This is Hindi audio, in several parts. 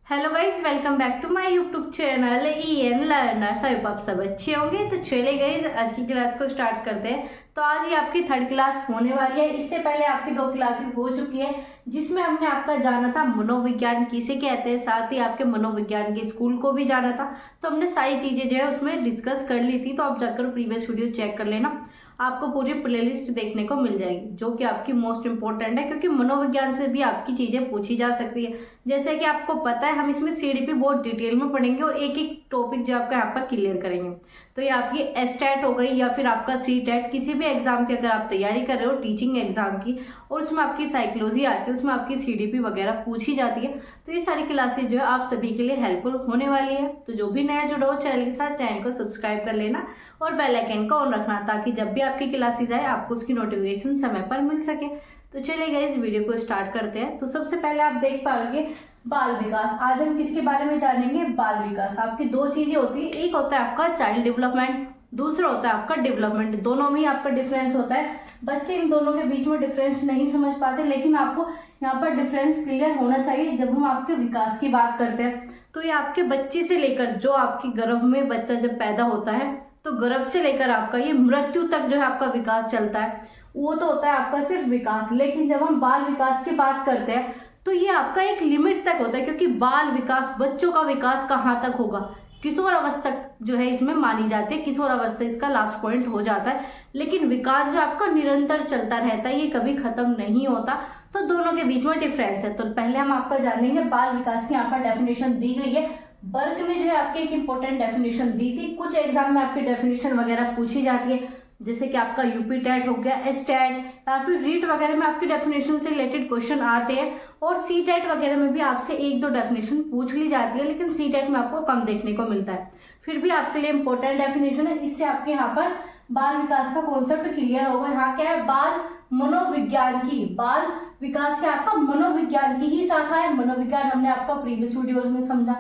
Hello guys, welcome back to my YouTube channel EN learners. I hope आप सब अच्छे होंगे। तो चले गाइज, आज की क्लास को स्टार्ट करते हैं। तो आज ये आपकी थर्ड क्लास होने वाली है। इससे पहले आपकी 2 क्लासेस हो चुकी है, जिसमें हमने आपका जाना था मनोविज्ञान किसे कहते हैं, साथ ही आपके मनोविज्ञान के स्कूल को भी जाना था। तो हमने सारी चीजें जो है उसमें डिस्कस कर ली थी। तो आप जाकर प्रीवियस वीडियो चेक कर लेना, आपको पूरी प्लेलिस्ट देखने को मिल जाएगी, जो कि आपकी मोस्ट इंपॉर्टेंट है, क्योंकि मनोविज्ञान से भी आपकी चीजें पूछी जा सकती है। जैसे कि आपको पता है, हम इसमें CDP बहुत डिटेल में पढ़ेंगे और एक एक टॉपिक जो आपका यहाँ पर क्लियर करेंगे। तो ये आपकी एस्टेट हो गई या फिर आपका CTET, किसी भी एग्जाम की अगर आप तैयारी कर रहे हो टीचिंग एग्जाम की, और उसमें आपकी साइकोलॉजी आती है, उसमें आपकी CDP वगैरह पूछी जाती है। तो ये सारी क्लासेज जो है आप सभी के लिए हेल्पफुल होने वाली है। तो जो भी नया जुड़ा हो चैनल के साथ, चैनल को सब्सक्राइब कर लेना और बेल आइकन को ऑन रखना, ताकि जब भी आपकी क्लासेज आए आपको उसकी नोटिफिकेशन समय पर मिल सके। तो चलिए इस वीडियो को स्टार्ट करते हैं। तो सबसे पहले आप देख पाओगे बाल विकास। आज हम किसके बारे में जानेंगे? बाल विकास। आपकी 2 चीजें होती है, एक होता है आपका चाइल्ड डेवलपमेंट, दूसरा होता है आपका डेवलपमेंट। दोनों में ही आपका डिफरेंस होता है। बच्चे इन दोनों के बीच में डिफरेंस नहीं समझ पाते, लेकिन आपको यहाँ पर डिफरेंस क्लियर होना चाहिए जब हम आपके विकास की बात करते हैं। तो ये आपके बच्चे से लेकर, जो आपकी गर्भ में बच्चा जब पैदा होता है, तो गर्भ से लेकर आपका ये मृत्यु तक जो है आपका विकास चलता है, वो तो होता है आपका सिर्फ विकास। लेकिन जब हम बाल विकास की बात करते हैं, तो ये आपका एक लिमिट तक होता है, क्योंकि बाल विकास, बच्चों का विकास कहाँ तक होगा? किशोर अवस्था जो है इसमें मानी जाती है, किशोर अवस्था इसका लास्ट पॉइंट हो जाता है। लेकिन विकास जो आपका निरंतर चलता रहता है, ये कभी खत्म नहीं होता। तो दोनों के बीच में डिफरेंस है। तो पहले हम आपका जानेंगे बाल विकास की। यहाँ पर डेफिनेशन दी गई है। बर्क ने जो है आपके एक इंपॉर्टेंट डेफिनेशन दी थी। कुछ एग्जाम में आपकी डेफिनेशन वगैरह पूछी जाती है, जैसे कि आपका यूपी टेट हो गया, एस्टेट या फिर रीट वगैरह में आपकी डेफिनेशन से रिलेटेड क्वेश्चन आते हैं। और CTET वगैरह में भी आपसे 1-2 डेफिनेशन पूछ ली जाती है, लेकिन CTET में आपको कम देखने को मिलता है। फिर भी आपके लिए इंपॉर्टेंट डेफिनेशन है। इससे आपके यहाँ पर बाल विकास का कॉन्सेप्ट क्लियर होगा। यहाँ क्या है? बाल मनोविज्ञान की, बाल विकास के आपका मनोविज्ञान की ही शाखा है। मनोविज्ञान हमने आपका प्रीवियस वीडियोज में समझा,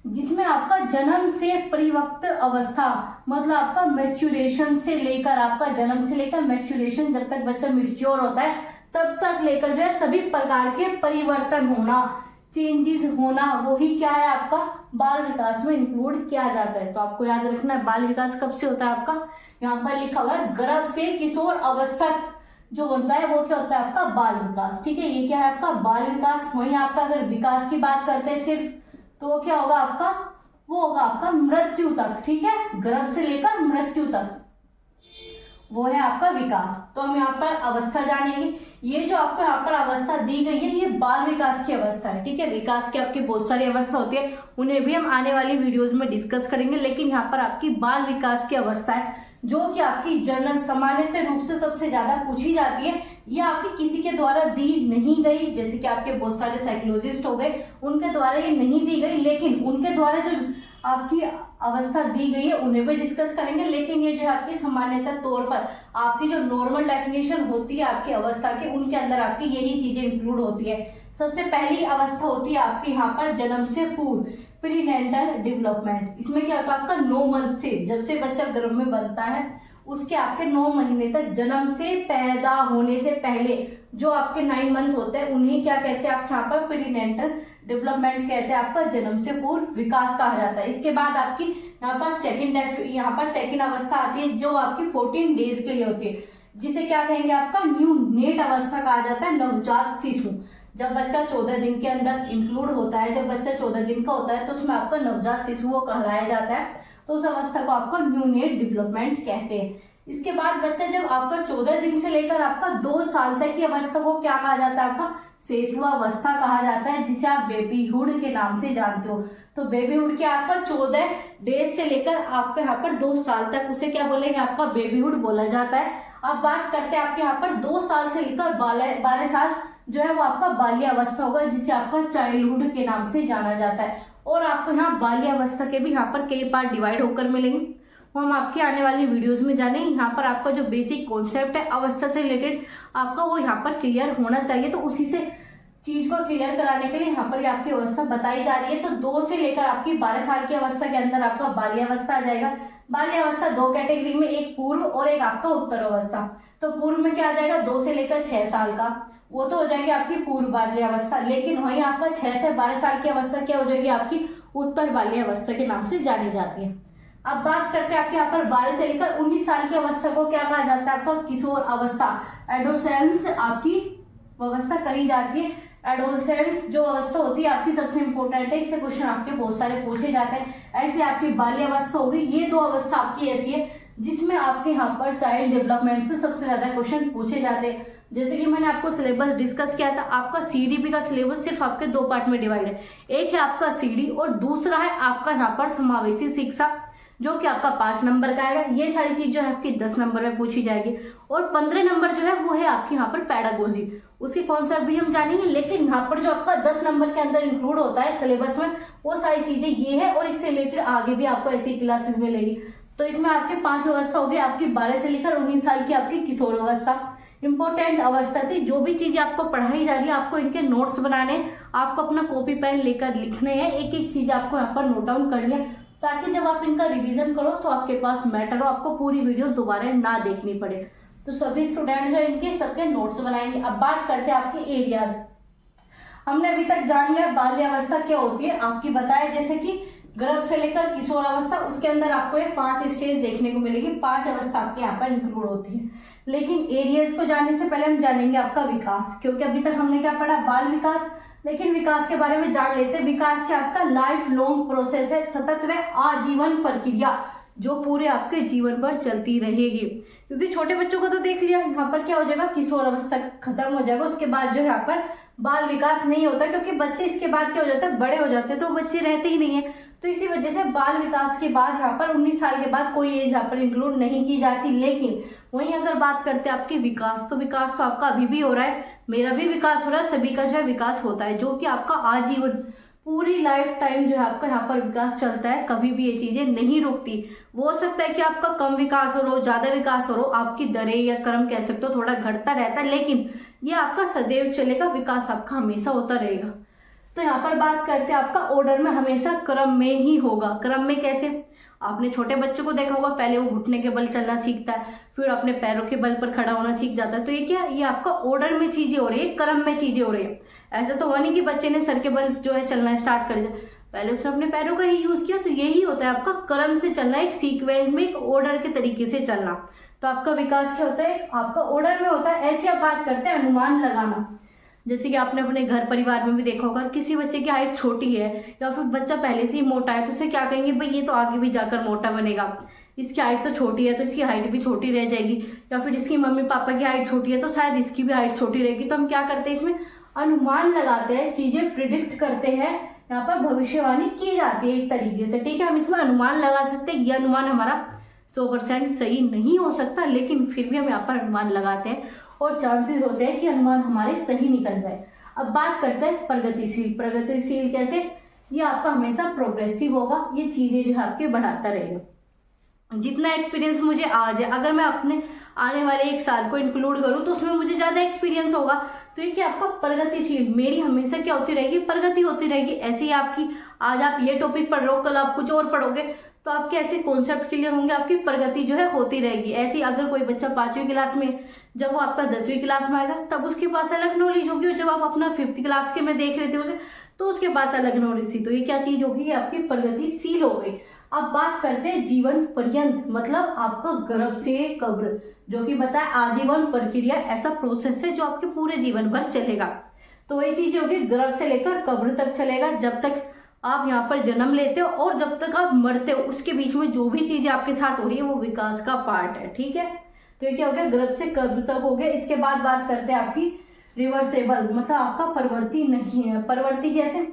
जिसमें आपका जन्म से परिपक्व अवस्था, मतलब आपका मैच्योरेशन से लेकर, आपका जन्म से लेकर मैच्योरेशन, जब तक बच्चा मैच्योर होता है तब तक लेकर जो है सभी प्रकार के परिवर्तन होना, चेंजेस होना, वही क्या है आपका बाल विकास में इंक्लूड किया जाता है। तो आपको याद रखना है बाल विकास कब से होता है आपका, यहाँ पर लिखा हुआ है गर्भ से किशोर अवस्था जो होता है वो क्या होता है आपका बाल विकास। ठीक है, ये क्या है आपका बाल विकास। वहीं आपका अगर विकास की बात करते हैं सिर्फ, तो क्या होगा आपका? वो होगा आपका मृत्यु तक। ठीक है, गर्भ से लेकर मृत्यु तक, वो है आपका विकास। तो हम यहाँ पर अवस्था जानेंगे। ये जो आपको यहाँ पर अवस्था दी गई है, ये बाल विकास की अवस्था है। ठीक है, विकास की आपकी बहुत सारी अवस्था होती है, उन्हें भी हम आने वाली वीडियोस में डिस्कस करेंगे। लेकिन यहाँ पर आपकी बाल विकास की अवस्था है, जो कि आपकी जनरल सामान्यतः रूप से सबसे ज्यादा पूछी जाती है। ये आपकी किसी के द्वारा दी नहीं गई, जैसे कि आपके बहुत सारे साइकोलॉजिस्ट हो गए, उनके द्वारा ये नहीं दी गई, लेकिन उनके द्वारा जो आपकी अवस्था दी गई है उन्हें भी डिस्कस करेंगे। लेकिन ये जो है आपकी सामान्यतः तौर पर आपकी जो नॉर्मल डेफिनेशन होती है आपकी अवस्था की, उनके अंदर आपकी यही चीजें इंक्लूड होती है। सबसे पहली अवस्था होती है आपकी यहाँ पर जन्म से पूर्व, प्रीनेटल डेवलपमेंट। इसमें क्या होता है आपका 9 मंथ से, जब से बच्चा गर्भ में बनता है उसके आपके 9 महीने तक, जन्म से पैदा होने से पहले जो आपके 9 मंथ होते हैं, उन्हें क्या कहते हैं आप यहाँ पर प्रीनेटल डेवलपमेंट कहते हैं। आपका जन्म से पूर्व विकास कहा जाता है। इसके बाद आपकी यहाँ पर सेकंड अवस्था आती है, जो आपकी 14 डेज के लिए होती है, जिसे क्या कहेंगे आपका न्यू नेट अवस्था कहा जाता है, नवजात शिशु। जब बच्चा 14 दिन के अंदर इंक्लूड होता है, जब बच्चा 14 दिन का होता है, तो उसमें आपका नवजात शिशु वो कहलाया जाता है। तो उस अवस्था को आपको न्यू नेट डेवलपमेंट कहते हैं। इसके बाद बच्चा जब आपका 14 दिन से लेकर आपका 2 साल तक की अवस्था को क्या कहा जाता है आपका शिशुअवस्था कहा जाता है, जिसे आप बेबीहुड के नाम से जानते हो। तो बेबीहुड के आपका 14 डेज से लेकर आपके यहाँ पर 2 साल तक, उसे क्या बोलेंगे आपका बेबीहुड बोला जाता है। अब बात करते हैं आपके यहाँ पर 2 साल से लेकर 12 साल जो है वो आपका बाल्य अवस्था होगा, जिसे आपका चाइल्डहुड के नाम से जाना जाता है। और आपको यहाँ बाल्य अवस्था के भी यहाँ पर कई पार्ट डिवाइड होकर मिलेंगे, वो हम आपकी आने वाली वीडियोस में जाने। यहाँ पर आपका जो बेसिक कॉन्सेप्ट है अवस्था से रिलेटेड आपका, वो यहाँ पर क्लियर होना चाहिए। तो उसी से चीज को क्लियर कराने के लिए यहाँ पर आपकी अवस्था बताई जा रही है। तो 2 से लेकर आपकी 12 साल की अवस्था के अंदर आपका बाल्य अवस्था आ जाएगा। बाल्य अवस्था 2 कैटेगरी में, एक पूर्व और एक आपका उत्तर अवस्था। तो पूर्व में क्या आ जाएगा 2 से लेकर 6 साल का, वो तो हो जाएगी आपकी पूर्व बाल्य अवस्था, लेकिन वहीं आपका 6 से 12 साल की अवस्था क्या हो जाएगी, आपकी उत्तर बाल्य अवस्था के नाम से जानी जाती है। अब बात करते हैं आपके यहाँ पर 12 से लेकर 19 साल की अवस्था को क्या कहा जाता है, आपका किशोर अवस्था, एडोसेंस आपकी अवस्था कही जाती है। एडोसेंस जो अवस्था होती है आपकी सबसे इंपॉर्टेंट है, इससे क्वेश्चन आपके बहुत सारे पूछे जाते हैं। ऐसे आपकी बाल्य अवस्था होगी, ये दो अवस्था आपकी ऐसी है जिसमें आपके यहाँ पर चाइल्ड डेवलपमेंट से सबसे ज्यादा क्वेश्चन पूछे जाते हैं। जैसे कि मैंने आपको सिलेबस डिस्कस किया था, आपका सीडीपी का सिलेबस सिर्फ आपके 2 पार्ट में डिवाइड है। एक है आपका सीडी और दूसरा है आपका यहाँ पर समावेशी शिक्षा, जो कि आपका 5 नंबर का आएगा। ये सारी चीज जो है आपकी 10 नंबर में पूछी जाएगी। और 15 नंबर जो है वो है आपकी यहाँ पर पैडागोजी, उसके कॉन्सेप्ट भी हम जानेंगे। लेकिन यहाँ पर जो आपका 10 नंबर के अंदर इंक्लूड होता है सिलेबस में, वो सारी चीजें ये है, और इससे रिलेटेड आगे भी आपको ऐसी क्लासेस मिलेगी। तो इसमें आपके 5 अवस्था हो गई, आपकी 12 से लेकर 19 साल की आपकी किशोर अवस्था इंपॉर्टेंट अवस्था थी। जो भी चीजें आपको पढ़ाई जा रही है आपको इनके नोट्स बनाने, आपको अपना कॉपी पेन लेकर लिखने हैं, एक एक चीज आपको यहाँ पर नोट डाउन करनी है, ताकि जब आप इनका रिवीजन करो तो आपके पास मैटर हो, आपको पूरी वीडियो दोबारा ना देखनी पड़े। तो सभी स्टूडेंट जो इनके सबके नोट्स बनाएंगे। अब बात करते हैं आपके एरियाज। हमने अभी तक जान लिया बाल्य अवस्था क्या होती है, आपकी बताया जैसे कि गर्भ से लेकर किशोर अवस्था, उसके अंदर आपको ये 5 स्टेज देखने को मिलेगी, 5 अवस्था आपके यहाँ पर इंक्लूड होती है। लेकिन एरियाज को जानने से पहले हम जानेंगे आपका विकास, क्योंकि अभी तक हमने क्या पढ़ा, बाल विकास। लेकिन विकास के बारे में जान लेते हैं। विकास क्या आपका लाइफ लॉन्ग प्रोसेस है, सतत व आजीवन प्रक्रिया जो पूरे आपके जीवन भर चलती रहेगी। क्योंकि छोटे बच्चों को तो देख लिया, यहाँ पर क्या हो जाएगा, किशोर अवस्था खत्म हो जाएगा, उसके बाद जो यहाँ पर बाल विकास नहीं होता, क्योंकि बच्चे इसके बाद क्या हो जाता है, बड़े हो जाते हैं, तो बच्चे रहते ही नहीं है। तो इसी वजह से बाल विकास के बाद यहाँ पर 19 साल के बाद कोई एज यहाँ पर इंक्लूड नहीं की जाती। लेकिन वहीं अगर बात करते हैं आपके विकास, तो विकास तो आपका अभी भी हो रहा है, मेरा भी विकास हो रहा है, सभी का जो है विकास होता है, जो कि आपका आजीवन पूरी लाइफ टाइम जो है आपका यहाँ पर विकास चलता है, कभी भी ये चीजें नहीं रुकती। वो हो सकता है कि आपका कम विकास हो रहा हो, ज्यादा विकास हो रहा हो, आपकी दरें या क्रम कह सकते हो थोड़ा घटता रहता है, लेकिन ये आपका सदैव चलेगा, विकास आपका हमेशा होता रहेगा। तो यहाँ पर बात करते हैं आपका ऑर्डर में, हमेशा क्रम में ही होगा। क्रम में कैसे, आपने छोटे बच्चे को देखा होगा, पहले वो घुटने के बल चलना सीखता है, फिर अपने पैरों के बल पर खड़ा होना सीख जाता है। तो ये क्या, ये आपका ऑर्डर में चीजें हो रही है, क्रम में चीजें हो रही है। ऐसा तो हुआ नहीं कि बच्चे ने सर के बल जो है चलना स्टार्ट कर दिया, पहले उसने अपने पैरों का ही यूज किया। तो यही होता है आपका क्रम से चलना, एक सीक्वेंस में, एक ऑर्डर के तरीके से चलना। तो आपका विकास क्या होता है, आपका ऑर्डर में होता है। ऐसी आप बात करते हैं अनुमान लगाना, जैसे कि आपने अपने घर परिवार में भी देखा होगा, किसी बच्चे की हाइट छोटी है या फिर बच्चा पहले से ही मोटा है, तो उसे क्या कहेंगे, भाई ये तो आगे भी जाकर मोटा बनेगा, इसकी हाइट तो छोटी है तो इसकी हाइट भी छोटी रह जाएगी। या फिर इसकी मम्मी पापा की हाइट छोटी है तो शायद इसकी भी हाइट छोटी रहेगी। तो हम क्या करते हैं, इसमें अनुमान लगाते हैं, चीजें प्रिडिक्ट करते हैं, यहाँ पर भविष्यवाणी की जाती है एक तरीके से, ठीक है। हम इसमें अनुमान लगा सकते हैं, यह अनुमान हमारा 100% सही नहीं हो सकता, लेकिन फिर भी हम यहाँ पर अनुमान लगाते हैं और चांसेस होते हैं कि अनुमान हमारे सही निकल जाए। अब बात करते हैं प्रगतिशील। प्रगतिशील कैसे, ये आपका हमेशा प्रोग्रेसिव होगा, ये चीजें जो है आपके बढ़ाता रहेगा। जितना एक्सपीरियंस मुझे आज है, अगर मैं अपने आने वाले 1 साल को इंक्लूड करूं तो उसमें मुझे ज्यादा एक्सपीरियंस होगा। तो ये क्या आपका प्रगतिशील, मेरी हमेशा क्या होती रहेगी, प्रगति होती रहेगी। ऐसे ही आपकी आज आप ये टॉपिक पढ़ रहे हो, कल आप कुछ और पढ़ोगे, तो आपके ऐसे कॉन्सेप्ट क्लियर होंगे, आपकी प्रगति जो है होती रहेगी। ऐसे ही अगर कोई बच्चा 5वीं क्लास में, जब वो आपका 10वीं क्लास में आएगा तब उसके पास अलग नॉलेज होगी, और जब आप अपना 5th क्लास के में देख रहे थे उसे, तो उसके पास अलग नॉलेज थी। तो ये क्या चीज होगी, आपकी प्रगतिशील हो गई। अब बात करते हैं जीवन पर्यंत, मतलब आपका गर्भ से कब्र, जो कि बताए आजीवन प्रक्रिया, ऐसा प्रोसेस है जो आपके पूरे जीवन भर चलेगा। तो वही चीज होगी, गर्भ से लेकर कब्र तक चलेगा, जब तक आप यहाँ पर जन्म लेते हो और जब तक आप मरते हो, उसके बीच में जो भी चीजें आपके साथ हो रही है वो विकास का पार्ट है, ठीक है। तो ये क्या हो गया, गर्भ से कब्र तक हो गया। इसके बाद बात करते हैं आपकी रिवर्सेबल, मतलब आपका परिवर्ती नहीं है। परिवर्ती जैसे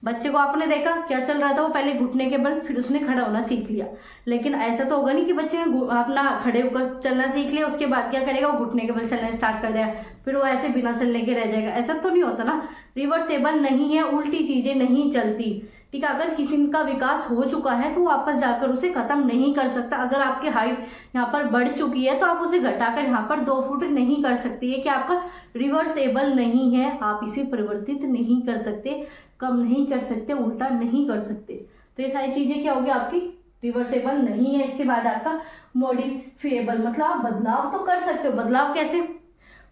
बच्चे को आपने देखा क्या चल रहा था, वो पहले घुटने के बल, फिर उसने खड़ा होना सीख लिया। लेकिन ऐसा तो होगा नहीं कि बच्चे अपना खड़े होकर चलना सीख लिया, उसके बाद क्या करेगा, वो घुटने के बल चलना स्टार्ट कर देगा, फिर वो ऐसे बिना चलने के रह जाएगा। ऐसा तो नहीं होता ना, रिवर्सेबल नहीं है, उल्टी चीजें नहीं चलती, ठीक है। अगर किसी का विकास हो चुका है तो वापस जाकर उसे खत्म नहीं कर सकता। अगर आपकी हाइट यहाँ पर बढ़ चुकी है तो आप उसे घटाकर यहाँ पर 2 फुट नहीं कर सकते। ये कि आपका रिवर्सेबल नहीं है, आप इसे परिवर्तित नहीं कर सकते, कम नहीं कर सकते, उल्टा नहीं कर सकते। तो ये सारी चीजें क्या होगी, आपकी रिवर्सेबल नहीं है। इसके बाद आपका मॉडिफिएबल, मतलब आप बदलाव तो कर सकते हो। बदलाव कैसे,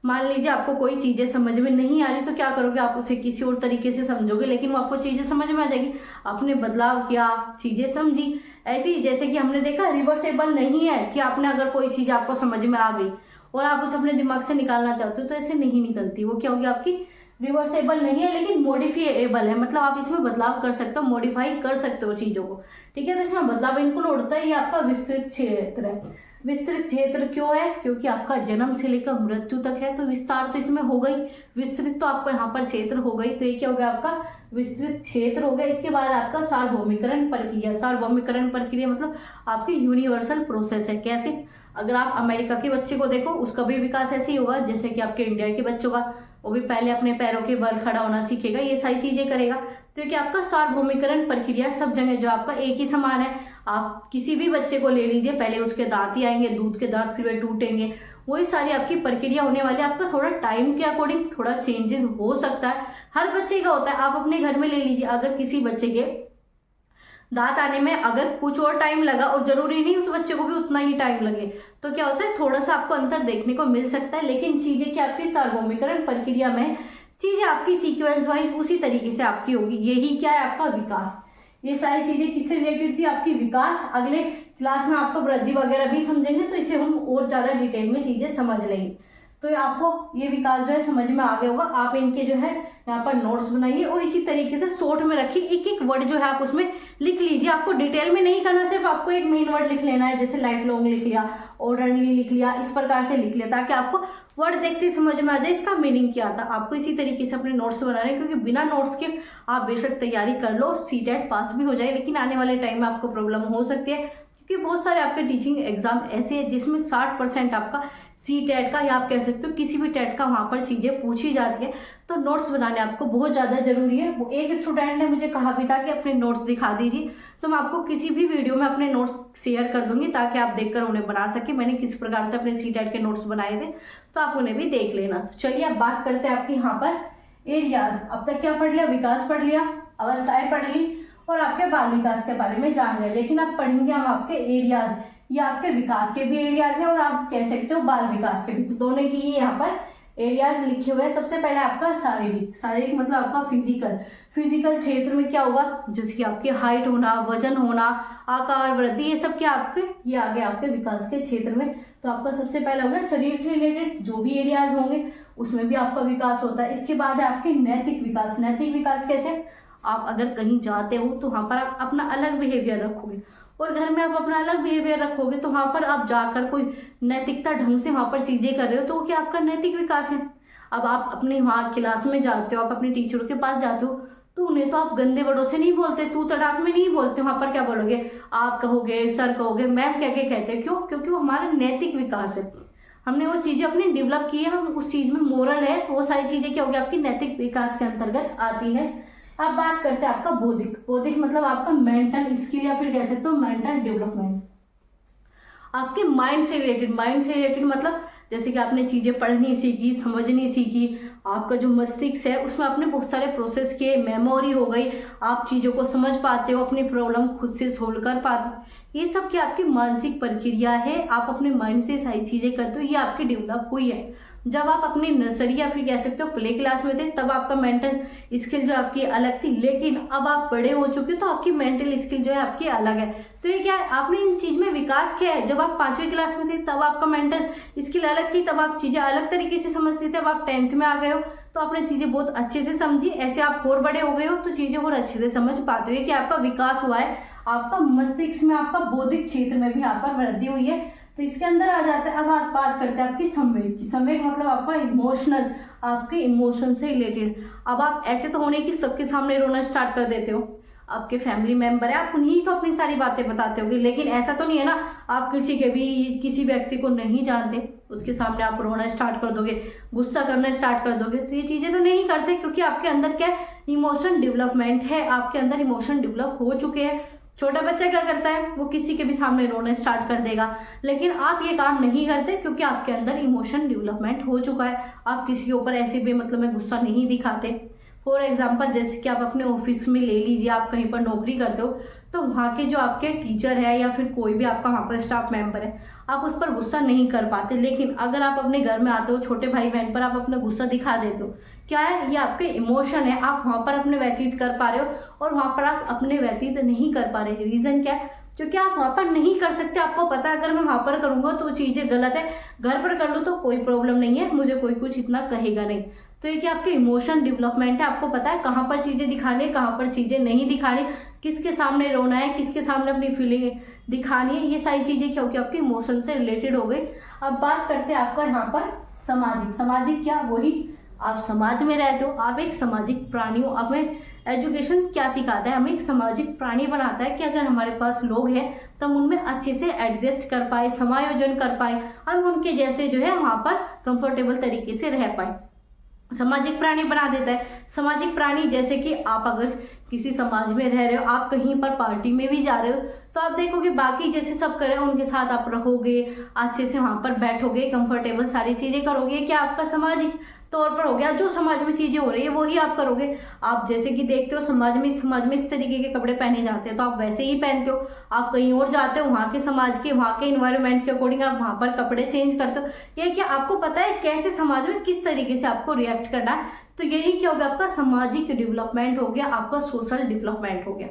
मान लीजिए आपको कोई चीज़ें समझ में नहीं आ रही तो क्या करोगे, आप उसे किसी और तरीके से समझोगे, लेकिन वो आपको चीज़ें समझ में आ जाएगी। आपने बदलाव किया, चीज़ें समझी। ऐसे ही जैसे कि हमने देखा रिवर्सेबल नहीं है कि आपने अगर कोई चीज़ आपको समझ में आ गई और आप उसे अपने दिमाग से निकालना चाहते हो तो ऐसे नहीं निकलती। वो क्या होगी आपकी, रिवर्सेबल नहीं है, लेकिन मॉडिफिएबल है, मतलब आप इसमें बदलाव कर सकते हो, मॉडिफाई कर सकते हो चीज़ों को। ठीक है, तो इसमें बदलाव इंक्लूड होता है। ये आपका विस्तृत क्षेत्र है। विस्तृत क्षेत्र क्यों है, क्योंकि आपका जन्म से लेकर मृत्यु तक है, तो विस्तार तो इसमें हो गई, विस्तृत तो आपको यहाँ पर क्षेत्र हो गई, तो ये क्या हो गया आपका विस्तृत क्षेत्र हो गया। इसके बाद आपका सार्वभौमिकरण प्रक्रिया। सार्वभौमिकरण प्रक्रिया मतलब आपकी यूनिवर्सल प्रोसेस है। कैसे, अगर आप अमेरिका के बच्चे को देखो उसका भी विकास ऐसे ही होगा जैसे कि आपके इंडिया के बच्चों का। वो भी पहले अपने पैरों के बल खड़ा होना सीखेगा, ये सारी चीजें करेगा। तो क्या आपका सार्वभौमिकरण प्रक्रिया सब जगह जो आपका एक ही समान है। आप किसी भी बच्चे को ले लीजिए, पहले उसके दांत ही आएंगे, दूध के दांत, फिर वे टूटेंगे, वही सारी आपकी प्रक्रिया होने वाली है। आपका थोड़ा टाइम के अकॉर्डिंग थोड़ा चेंजेस हो सकता है, हर बच्चे का होता है। आप अपने घर में ले लीजिए, अगर किसी बच्चे के दांत आने में अगर कुछ और टाइम लगा और जरूरी नहीं उस बच्चे को भी उतना ही टाइम लगे, तो क्या होता है थोड़ा सा आपको अंतर देखने को मिल सकता है। लेकिन चीजें क्या आपकी सार्वभौमिकरण प्रक्रिया में चीजें आपकी सीक्वेंस वाइज उसी तरीके से आपकी होगी। यही क्या है आपका विकास। ये सारी चीजें किससे रिलेटेड थी, आपकी विकास। अगले क्लास में आपको वृद्धि वगैरह भी समझेंगे तो इसे हम और ज्यादा डिटेल में चीजें समझ लेंगे। तो आपको ये विकास जो है समझ में आ गया होगा। आप इनके जो है यहाँ पर नोट्स बनाइए और इसी तरीके से शॉर्ट में रखिए। एक एक वर्ड जो है आप उसमें लिख लीजिए। आपको डिटेल में नहीं करना, सिर्फ आपको एक मेन वर्ड लिख लेना है, जैसे लाइफ लॉन्ग लिख लिया, ऑर्डरली लिख लिया, इस प्रकार से लिख लिया ताकि आपको वर्ड देखते समझ में आ जाए इसका मीनिंग क्या था। आपको इसी तरीके से अपने नोट्स बनाने हैं, क्योंकि बिना नोट्स के आप बेशक तैयारी कर लो, सीटेट पास भी हो जाए, लेकिन आने वाले टाइम में आपको प्रॉब्लम हो सकती है, क्योंकि बहुत सारे आपके टीचिंग एग्जाम ऐसे हैं जिसमें 60% आपका सीटेट का या आप कह सकते हो किसी भी टेट का वहाँ पर चीज़ें पूछी जाती है। तो नोट्स बनाने आपको बहुत ज़्यादा जरूरी है। वो एक स्टूडेंट ने मुझे कहा भी था कि अपने नोट्स दिखा दीजिए, तो मैं आपको किसी भी वीडियो में अपने नोट्स शेयर कर दूंगी ताकि आप देखकर उन्हें बना सके। मैंने किस प्रकार से अपने सीटेट के नोट्स बनाए थे, तो आप उन्हें भी देख लेना। तो चलिए अब बात करते हैं आपकी यहाँ पर एरियाज। अब तक क्या पढ़ लिया, विकास पढ़ लिया, अवस्थाएं पढ़ ली और आपके बाल विकास के बारे में जान लिया। लेकिन अब पढ़ेंगे हम आपके एरियाज। ये आपके विकास के भी एरियाज है और आप कह सकते हो बाल विकास के भी, तो दोनों की यहाँ पर एरियाज लिखे हुए हैं। सबसे पहले आपका शारीरिक। शारीरिक मतलब आपका फिजिकल। फिजिकल क्षेत्र में क्या होगा, जैसे कि आपकी हाइट होना, वजन होना, आकार वृद्धि, ये सब क्या आपके ये आ गया आपके विकास के क्षेत्र में। तो आपका सबसे पहला होगा शरीर से रिलेटेड जो भी एरियाज होंगे उसमें भी आपका विकास होता है। इसके बाद है आपके नैतिक विकास। नैतिक विकास कैसे, आप अगर कहीं जाते हो तो वहां पर आप अपना अलग बिहेवियर रखोगे और घर में आप अपना अलग बिहेवियर रखोगे, तो वहां पर आप जाकर कोई नैतिकता ढंग से वहां पर चीजें कर रहे हो, तो वो क्या आपका नैतिक विकास है। अब आप अपने वहां क्लास में जाते हो, आप अपने टीचरों के पास जाते हो, तो उन्हें तो आप गंदे वर्डों से नहीं बोलते, तू तड़ाक में नहीं बोलते। वहां पर क्या बोलोगे, आप कहोगे, सर कहोगे, मैम कह के कहते हैं। क्यों, क्योंकि वो हमारा नैतिक विकास है। हमने वो चीजें अपनी डेवलप की है, हम उस चीज में मोरल है, तो वो सारी चीजें क्या होगी आपकी नैतिक विकास के अंतर्गत आती है। अब बात करते हैं आपका बौद्धिक। बौद्धिक मतलब आपका मेंटल स्किल या फिर कह सकते हो मेंटल डेवलपमेंट, आपके माइंड से रिलेटेड। माइंड से रिलेटेड मतलब जैसे कि आपने चीजें पढ़नी सीखी, समझनी सीखी, आपका जो मस्तिष्क है उसमें आपने बहुत सारे प्रोसेस किए, मेमोरी हो गई, आप चीजों को समझ पाते हो, अपनी प्रॉब्लम खुद से सोल्व कर पाते हो। ये सब क्या आपकी मानसिक प्रक्रिया है, आप अपने माइंड से सारी चीजें करते हो, ये आपकी डेवलप हुई है। जब आप अपनी नर्सरी या फिर कह सकते हो प्ले क्लास में थे तब आपका मेंटल स्किल जो आपकी अलग थी, लेकिन अब आप बड़े हो चुके तो आपकी मेंटल स्किल जो है आपकी अलग है। तो ये क्या है, आपने इन चीज में विकास किया है। जब आप 5वीं क्लास में थे तब आपका मेंटल स्किल अलग थी, तब आप चीजें अलग तरीके से समझते थे। अब आप 10th में आ गए हो तो आपने चीजें बहुत अच्छे से समझी, ऐसे आप और बड़े हो गए हो तो चीजें और अच्छे से समझ पाते हो। ये कि आपका विकास हुआ है, आपका मस्तिष्क में, आपका बौद्धिक क्षेत्र में भी यहाँ पर वृद्धि हुई है। तो इसके अंदर आ जाता है। अब आप बात करते हैं आपकी संवेग की। संवेग मतलब आपका इमोशनल, आपके इमोशन से रिलेटेड। अब आप ऐसे तो होने की सबके सामने रोना स्टार्ट कर देते हो, आपके फैमिली मेंबर है, आप उन्हीं को अपनी सारी बातें बताते होगे, लेकिन ऐसा तो नहीं है ना आप किसी व्यक्ति को नहीं जानते उसके सामने आप रोना स्टार्ट कर दोगे, गुस्सा करना स्टार्ट कर दोगे। तो ये चीजें तो नहीं करते, क्योंकि आपके अंदर क्या है, इमोशन डेवलपमेंट है, आपके अंदर इमोशन डेवलप हो चुके हैं। छोटा बच्चा क्या करता है, वो किसी के भी सामने रोना स्टार्ट कर देगा, लेकिन आप ये काम नहीं करते क्योंकि आपके अंदर इमोशन डेवलपमेंट हो चुका है। आप किसी के ऊपर ऐसे बेमतलब में गुस्सा नहीं दिखाते। फॉर एग्जाम्पल जैसे कि आप अपने ऑफिस में ले लीजिए, आप कहीं पर नौकरी करते हो तो वहाँ के जो आपके टीचर है या फिर कोई भी आपका वहाँ पर स्टाफ मेंबर है, आप उस पर गुस्सा नहीं कर पाते। लेकिन अगर आप अपने घर में आते हो, छोटे भाई बहन पर आप अपना गुस्सा दिखा देते हो, क्या है, ये आपके इमोशन है, आप वहाँ पर अपने व्यतीत कर पा रहे हो और वहाँ पर आप अपने व्यतीत नहीं कर पा रहे। रीज़न क्या है, क्योंकि आप वहाँ पर नहीं कर सकते। आपको पता है अगर मैं वहाँ पर करूँगा तो चीज़ें गलत है, घर पर कर लो तो कोई प्रॉब्लम नहीं है, मुझे कोई कुछ इतना कहेगा नहीं। तो ये कि आपके इमोशन डेवलपमेंट है, आपको पता है कहाँ पर चीज़ें दिखानी है, कहाँ पर चीज़ें नहीं दिखानी, किसके सामने रोना है, किसके सामने अपनी फीलिंग दिखानी है। ये सारी चीज़ें क्या होगी, आपके इमोशन से रिलेटेड हो गई। अब बात करते हैं आपका यहाँ पर सामाजिक क्या, वही आप समाज में रहते हो, आप एक सामाजिक प्राणी हो। हमें एजुकेशन क्या सिखाता है, हमें एक सामाजिक प्राणी बनाता है कि अगर हमारे पास लोग हैं तो हम उनमें अच्छे से एडजस्ट कर पाए, समायोजन कर पाए, हम उनके जैसे जो है वहाँ पर कंफर्टेबल तरीके से रह पाए। सामाजिक प्राणी बना देता है। सामाजिक प्राणी जैसे कि आप अगर किसी समाज में रह रहे हो, आप कहीं पर पार्टी में भी जा रहे हो, तो आप देखोगे बाकी जैसे सब कर रहे हो उनके साथ आप रहोगे, अच्छे से वहाँ पर बैठोगे, कंफर्टेबल सारी चीज़ें करोगे। क्या आपका सामाजिक तौर पर हो गया, जो समाज में चीज़ें हो रही है वही आप करोगे। आप जैसे कि देखते हो समाज में इस तरीके के कपड़े पहने जाते हैं तो आप वैसे ही पहनते हो। आप कहीं और जाते हो, वहाँ के समाज के, वहाँ के इन्वायरमेंट के अकॉर्डिंग आप वहाँ पर कपड़े चेंज करते हो। ये क्या आपको पता है कैसे समाज में किस तरीके से आपको रिएक्ट करना है। तो यही क्या हो गया, आपका सामाजिक डेवलपमेंट हो गया, आपका सोशल डेवलपमेंट हो गया।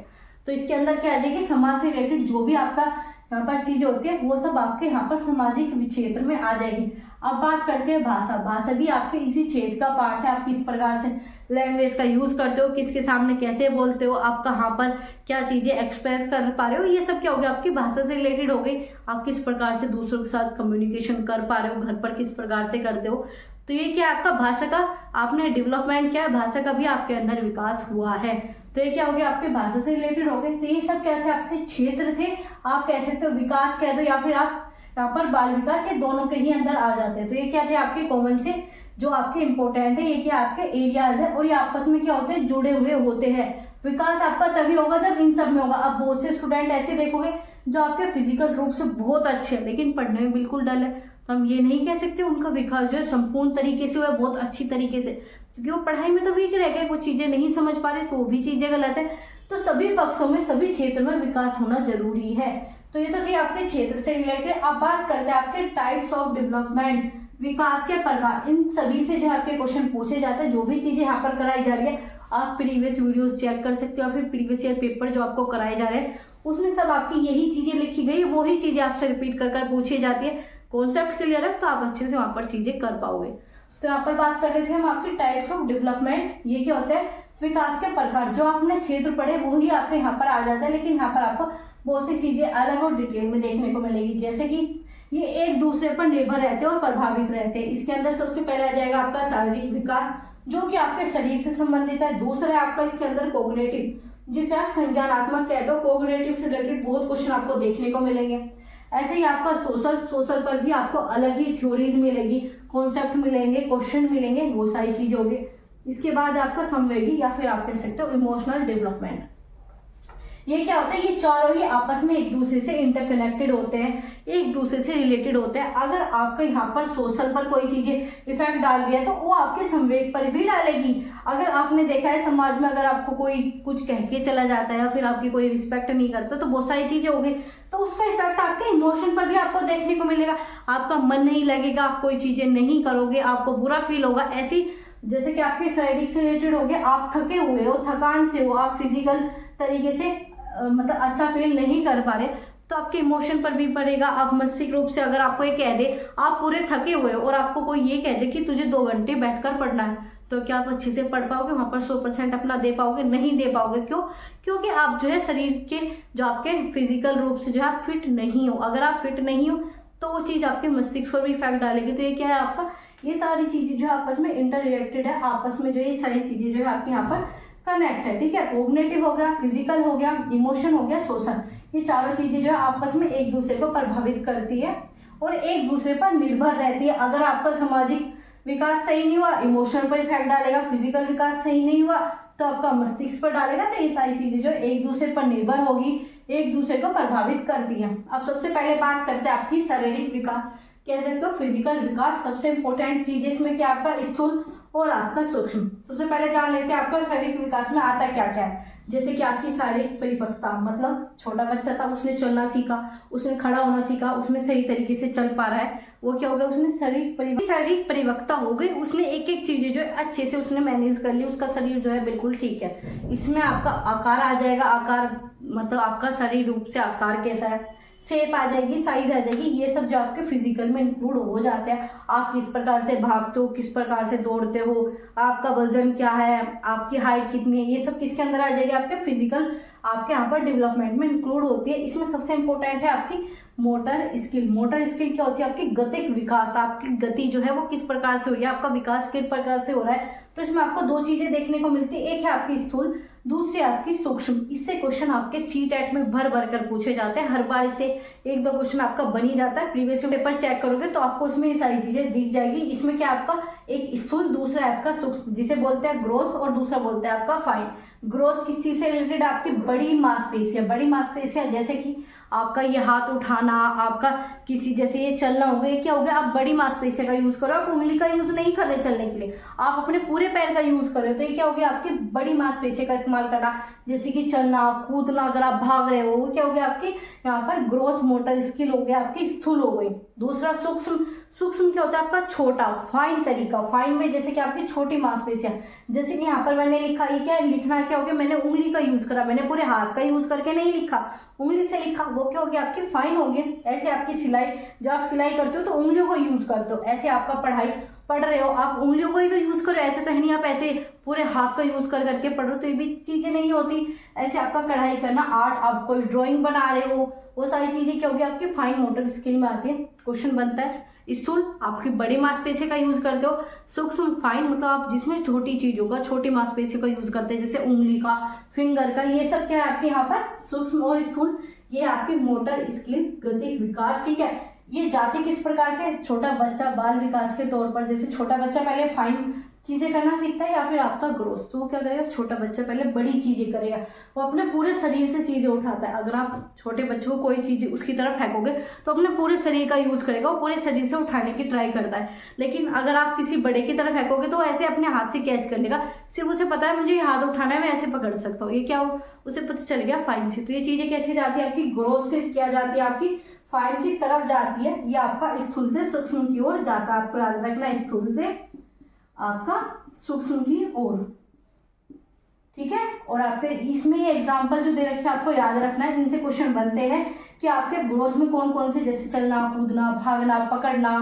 तो इसके अंदर क्या आ जाएगी, समाज से रिलेटेड जो भी आपका यहाँ पर चीजें होती है वो सब आपके यहाँ पर सामाजिक क्षेत्र में आ जाएगी। अब बात करते हैं भाषा भी आपके इसी क्षेत्र का पार्ट है। आप किस प्रकार से लैंग्वेज का यूज करते हो, किसके सामने कैसे बोलते हो, आप कहाँ पर क्या चीजें एक्सप्रेस कर पा रहे हो, ये सब क्या हो गया आपकी भाषा से रिलेटेड हो गई। आप किस प्रकार से दूसरों के साथ कम्युनिकेशन कर पा रहे हो, घर पर किस प्रकार से करते हो। तो ये क्या आपका भाषा का आपने डेवलपमेंट किया है, भाषा का भी आपके अंदर विकास हुआ है। तो ये क्या हो गया आपके भाषा से रिलेटेड हो गए। तो ये सब क्या थे, आपके क्षेत्र थे, आप कह सकते हो विकास कह दो या फिर आप यहाँ पर बाल विकास, ये दोनों के ही अंदर आ जाते हैं। तो ये क्या थे आपके कॉमन से जो आपके इंपॉर्टेंट है, ये क्या आपके एरियाज है और ये आपस में क्या होते हैं, जुड़े हुए होते हैं। विकास आपका तभी होगा जब इन सब में होगा। अब बहुत से स्टूडेंट ऐसे देखोगे जो आपके फिजिकल रूप से बहुत अच्छे हैं लेकिन पढ़ने में बिल्कुल डल है, तो हम ये नहीं कह सकते उनका विकास जो है संपूर्ण तरीके से हुआ है, बहुत अच्छी तरीके से, क्योंकि वो पढ़ाई में तो वीक रह गए, वो चीजें नहीं समझ पा रहे, तो वो भी चीजें गलत है। तो सभी पक्षों में, सभी क्षेत्र में विकास होना जरूरी है। तो ये तो थी आपके क्षेत्र से रिलेटेड। अब बात करते हैं आपके टाइप्स ऑफ डेवलपमेंट, विकास के प्रकार। इन सभी से जो आपके क्वेश्चन पूछे जाते हैं, जो भी चीजें यहाँ पर कराई जा रही है, आप प्रीवियस वीडियोस चेक कर सकते हो, फिर प्रीवियस ईयर पेपर जो आपको कराए जा रहे हैं उसमें सब आपकी यही चीजें लिखी गई, वही चीजें आपसे रिपीट कर पूछी जाती है। कॉन्सेप्ट क्लियर है तो आप अच्छे से वहां पर चीजें कर पाओगे। तो यहाँ पर बात कर रहे थे हम आपके टाइप्स ऑफ डेवलपमेंट। ये क्या होता है, विकास के प्रकार। जो आपने क्षेत्र पढ़े वो ही आपके यहाँ पर आ जाता है, लेकिन यहाँ पर आपको बहुत सी चीजें अलग और डिटेल में देखने को मिलेगी। जैसे कि ये एक दूसरे पर निर्भर रहते हैं और प्रभावित रहते हैं। इसके अंदर सबसे पहले आ जाएगा आपका शारीरिक विकास, जो कि आपके शरीर से संबंधित है। दूसरा है आपका इसके अंदर कोग्निटिव, जिसे आप संज्ञानात्मक कहते हो। कोग्निटिव से रिलेटेड बहुत क्वेश्चन आपको देखने को मिलेंगे। ऐसे ही आपका सोशल पर भी आपको अलग ही थ्योरीज मिलेगी, कॉन्सेप्ट मिलेंगे, क्वेश्चन मिलेंगे, वो सारी चीजें होगी। इसके बाद आपका संवेगी या फिर आप कह सकते हो इमोशनल डेवलपमेंट। ये क्या होता है, ये चारों ही आपस में एक दूसरे से इंटरकनेक्टेड होते हैं, एक दूसरे से रिलेटेड होते हैं। अगर आपका यहाँ पर सोशल पर कोई चीजें इफेक्ट डाल रही है तो वो आपके संवेग पर भी डालेगी। अगर आपने देखा है समाज में अगर आपको कोई कुछ कह के चला जाता है या फिर आपकी कोई रिस्पेक्ट नहीं करता तो बहुत सारी चीजें होगी, तो उसका इफेक्ट आपके इमोशन पर भी आपको देखने को मिलेगा। आपका मन नहीं लगेगा, आप कोई चीजें नहीं करोगे, आपको बुरा फील होगा। ऐसी जैसे कि आपके शारीरिक से रिलेटेड हो गया, आप थके हुए हो, थकान से हो, आप फिजिकल तरीके से मतलब अच्छा फील नहीं कर पा रहे, तो आपके इमोशन पर भी पड़ेगा। आप मानसिक रूप से अगर आपको ये कह दे आप पूरे थके हुए हो और आपको कोई ये कह दे कि तुझे 2 घंटे बैठकर पढ़ना है, तो क्या आप अच्छे से पढ़ पाओगे, वहां पर 100% अपना दे पाओगे? नहीं दे पाओगे। क्यों? क्योंकि आप जो है शरीर के जो आपके फिजिकल रूप से जो है आप फिट नहीं हो। अगर आप फिट नहीं हो तो वो चीज आपके मस्तिष्क पर भी इफेक्ट डालेगी। तो ये क्या है आपका, ये सारी चीजें जो आपस में इंटर रिलेटेड है, आपस में जो ये सारी चीजें जो है आपके यहाँ पर कनेक्ट है। ठीक है, कोग्निटिव हो गया, फिजिकल हो गया, इमोशन हो गया, सोशल, ये चारों चीजें जो है आपस में एक दूसरे को प्रभावित करती है और एक दूसरे पर निर्भर रहती है। अगर आपका सामाजिक विकास सही नहीं हुआ, इमोशन पर इफेक्ट डालेगा, फिजिकल विकास सही नहीं हुआ तो आपका मस्तिष्क पर डालेगा। तो ये सारी चीजें जो एक दूसरे पर निर्भर होगी, एक दूसरे को प्रभावित करती है। अब सबसे पहले बात करते हैं आपकी शारीरिक विकास, कह सकते हो फिजिकल विकास। सबसे इंपॉर्टेंट चीज है इसमें क्या आपका स्थूल और आपका सूक्ष्म। सबसे पहले जान लेते हैं आपका शारीरिक विकास में आता क्या क्या है। जैसे कि आपकी शारीरिक परिपक्वता, मतलब छोटा बच्चा था, उसने चलना सीखा, उसने खड़ा होना सीखा, उसने सही तरीके से चल पा रहा है, वो क्या हो गया, उसने शारीरिक परिपक्वता हो गई, उसने एक एक चीजें जो है अच्छे से उसने मैनेज कर ली, उसका शरीर जो है बिल्कुल ठीक है। इसमें आपका आकार आ जाएगा, आकार मतलब आपका शरीर रूप से आकार कैसा है, शेप आ जाएगी, साइज आ जाएगी, ये सब जो आपके फिजिकल में इंक्लूड हो जाते हैं। आप किस प्रकार से भागते हो, किस प्रकार से दौड़ते हो, आपका वजन क्या है, आपकी हाइट कितनी है, ये सब किसके अंदर आ जाएगी, आपके फिजिकल, आपके यहाँ पर डेवलपमेंट में इंक्लूड होती है। इसमें सबसे इंपॉर्टेंट है आपकी मोटर स्किल। मोटर स्किल क्या होती है, आपकी गतिक विकास, आपकी गति जो है वो किस प्रकार से हो रही है, आपका विकास किस प्रकार से हो रहा है। तो इसमें आपको दो चीजें देखने को मिलती है, एक है आपकी स्थूल, दूसरी आपकी सूक्ष्म। इससे क्वेश्चन आपके सीटेट में भर भर कर पूछे जाते हैं, हर बार इसे एक दो क्वेश्चन आपका बन ही जाता है। प्रीवियस पेपर चेक करोगे तो आपको उसमें ये सारी चीजें दिख जाएगी। इसमें क्या आपका एक स्थूल, दूसरा आपका सूक्ष्म, जिसे बोलते हैं ग्रोस और दूसरा बोलते हैं आपका फाइन। ग्रोस किस चीज से रिलेटेड, आपकी बड़ी मांसपेशियां, बड़ी मांसपेशियां जैसे कि आपका ये हाथ उठाना, आपका किसी जैसे ये चलना होगा, ये क्या हो गया, आप बड़ी मांसपेशियों का यूज करो, आप उंगली का यूज नहीं कर रहे चलने के लिए, आप अपने पूरे पैर का यूज कर रहे हो, तो ये क्या हो गया, आपकी बड़ी मांसपेशियों का इस्तेमाल करना, जैसे कि चलना, कूदना, अगर आप भाग रहे हो, वो क्या हो गया आपकी यहाँ पर ग्रोस मोटर स्किल हो गया, आपकी स्थूल हो गई। दूसरा सूक्ष्म। सूक्ष्म क्या होता है, आपका छोटा फाइन तरीका। फाइन में जैसे कि आपकी छोटी मांसपेशियां, जैसे कि यहाँ पर मैंने लिखा, ये क्या है, लिखना क्या हो गया, मैंने उंगली का यूज करा, मैंने पूरे हाथ का यूज करके नहीं लिखा, उंगली से लिखा, वो क्या हो गया, आपकी फाइन हो गई। ऐसे आपकी सिलाई, जब आप सिलाई करते हो तो उंगलियों को यूज करते हो, ऐसे आपका पढ़ाई पढ़ रहे हो, आप उंगलियों को ही तो यूज करो, ऐसे तो है नहीं आप ऐसे पूरे हाथ का यूज कर करके पढ़ रहे हो, तो ये भी चीजें नहीं होती। ऐसे आपका कढ़ाई करना, आर्ट, आप कोई ड्राइंग बना रहे हो, वो सारी चीजें क्या होगी, आपकी फाइन मोटर स्किल में आती है। क्वेश्चन बनता है स्थूल, आपकी बड़ी मांसपेशियों का यूज करते हो, सूक्ष्म फाइन मतलब आप जिसमें छोटी चीजों का, छोटी मांसपेशियों का यूज करते हैं, जैसे उंगली का, फिंगर का, ये सब क्या है आपके यहाँ पर सूक्ष्म और स्थूल। ये आपकी मोटर स्किल, गतिक विकास, ठीक है। ये जाती किस प्रकार से, छोटा बच्चा बाल विकास के तौर पर, जैसे छोटा बच्चा पहले फाइन चीजें करना सीखता है, या फिर आपका ग्रोथ, तो वो क्या करेगा, छोटा बच्चा पहले बड़ी चीजें करेगा, वो अपने पूरे शरीर से चीजें उठाता है। अगर आप छोटे बच्चे को कोई चीज उसकी तरफ फेंकोगे तो अपने पूरे शरीर का यूज करेगा, वो पूरे शरीर से उठाने की ट्राई करता है। लेकिन अगर आप किसी बड़े की तरफ फेंकोगे तो ऐसे अपने हाथ से कैच कर लेगा, सिर्फ उसे पता है मुझे ये हाथ उठाना है, मैं ऐसे पकड़ सकता हूँ, ये क्या हो, उसे पता चल गया फाइन से। तो ये चीजें कैसे जाती है, आपकी ग्रोथ से क्या जाती है, आपकी फाइन की तरफ जाती है। ये आपका स्थूल से सूक्ष्म की ओर जाता है, आपको याद रखना, स्थूल से आपका सूक्ष्म की ओर, ठीक है। और आपके इसमें ये एग्जांपल जो दे रखे हैं आपको याद रखना है, इनसे क्वेश्चन बनते हैं कि आपके ग्रोथ में कौन कौन से, जैसे चलना, कूदना, भागना, पकड़ना,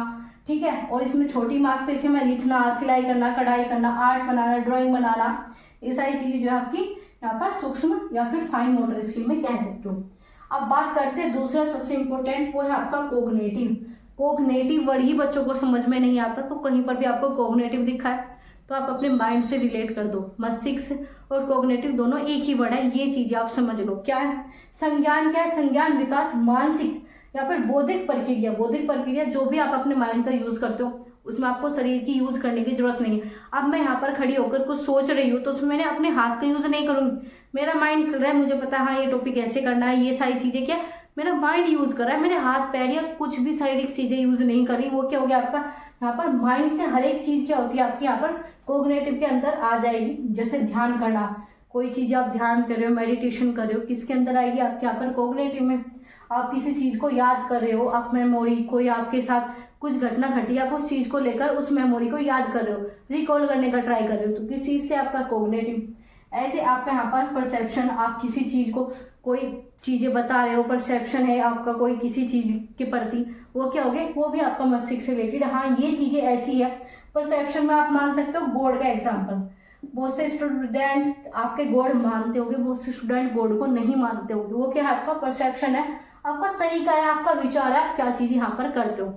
ठीक है। और इसमें छोटी मांसपेशियों में लिखना, सिलाई करना, कढ़ाई करना, आर्ट बनाना, ड्राइंग बनाना, ये सारी चीजें जो है आपकी यहाँ पर सूक्ष्म या फिर फाइन मोटर स्किल में कह सकते हो। अब बात करते हैं दूसरा सबसे इंपॉर्टेंट, वो है आपका कोग्निटिव। कोग्निटिव वर्ड ही बच्चों को समझ में नहीं आता, तो कहीं पर भी आपको कोग्निटिव दिखा है तो आप अपने माइंड से रिलेट कर दो। मस्तिष्क और कोग्निटिव दोनों एक ही वर्ड है, ये चीजें आप समझ लो। क्या है संज्ञान, क्या है संज्ञान, विकास, मानसिक या फिर बौद्धिक प्रक्रिया। बौद्धिक प्रक्रिया जो भी आप अपने माइंड का यूज करते हो, उसमें आपको शरीर की यूज करने की जरूरत नहीं है। अब मैं यहाँ पर खड़ी होकर कुछ सोच रही हूँ तो उसमें मैंने अपने हाथ का यूज नहीं करूंगी, मेरा माइंड चल रहा है, मुझे पता है हाँ ये टॉपिक ऐसे करना है, ये सारी चीजें क्या मेरा माइंड यूज कर रहा है, मैंने हाथ पैर या कुछ भी शारीरिक चीजें यूज नहीं करी। वो क्या हो गया आपका यहाँ पर माइंड से हर एक चीज क्या होती है आपकी यहाँ पर कोग्निटिव के अंदर आ जाएगी। जैसे ध्यान करना, कोई चीज आप ध्यान कर रहे हो, मेडिटेशन कर रहे हो, किसके अंदर आएगी आपके यहाँ पर कोग्निटिव में। आप किसी चीज को याद कर रहे हो, आप मेमोरी, कोई आपके साथ कुछ घटना घटी, आप उस चीज को लेकर उस मेमोरी को याद कर रहे हो, रिकॉल करने का ट्राई कर रहे हो, तो किस चीज से आपका कोग्निटिव। ऐसे आपका यहाँ पर परसेप्शन, आप किसी चीज को, कोई चीजें बता रहे हो, परसेप्शन है आपका कोई किसी चीज के प्रति, वो क्या हो गया, वो भी आपका मस्तिष्क से रिलेटेड। हाँ ये चीजें ऐसी है, परसेप्शन में आप मान सकते हो गॉड का एग्जाम्पल। बहुत से स्टूडेंट आपके गॉड मानते होंगे, बहुत से स्टूडेंट गॉड को नहीं मानते होंगे। वो क्या है आपका परसेप्शन है, आपका तरीका है, आपका विचार है, आप क्या चीज यहाँ पर करते हो।